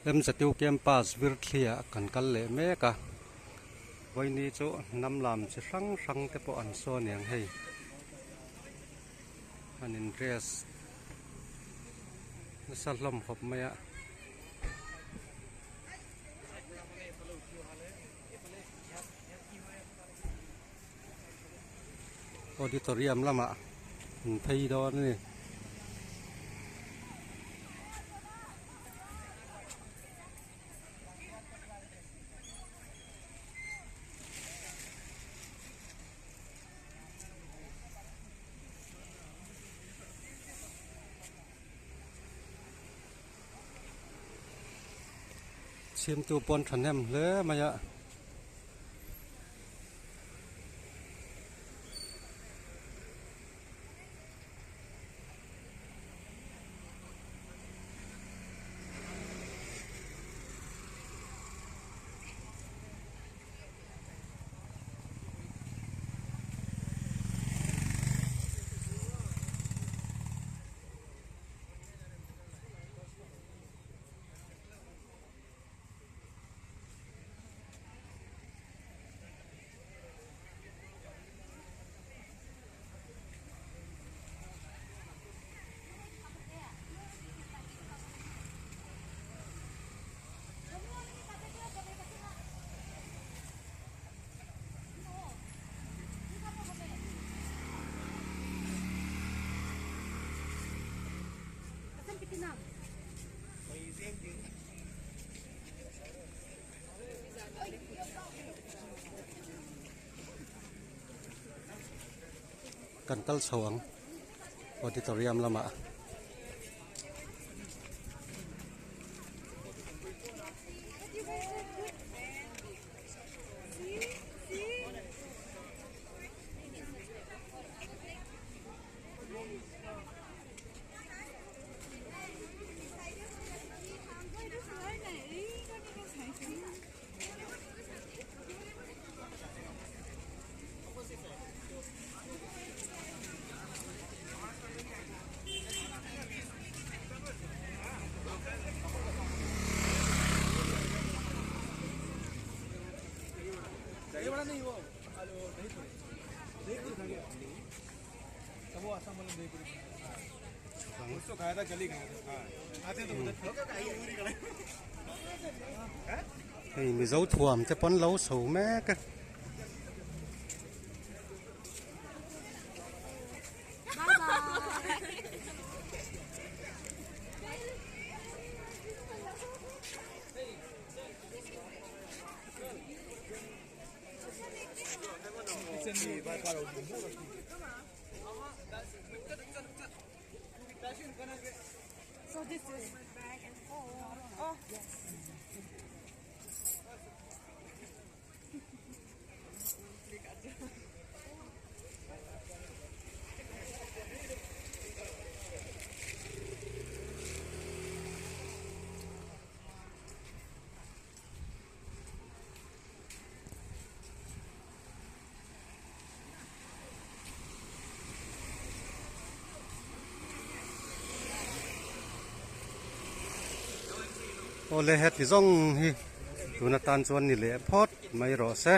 Still Campus Virtually kan kalle meka voi ni chu namlam chi sang te po an so niang hei an interest nasalom khop maya auditorium lama thei do ni Sim tu pon thanem le maya kan kal sawang auditorium lama Hey, mi dấu thuầm te pon lâu sầu mẹ ka So this is back and forth. Oh, yes. Ole het ti zong hi tuna tan chuan ni le phot mai ro se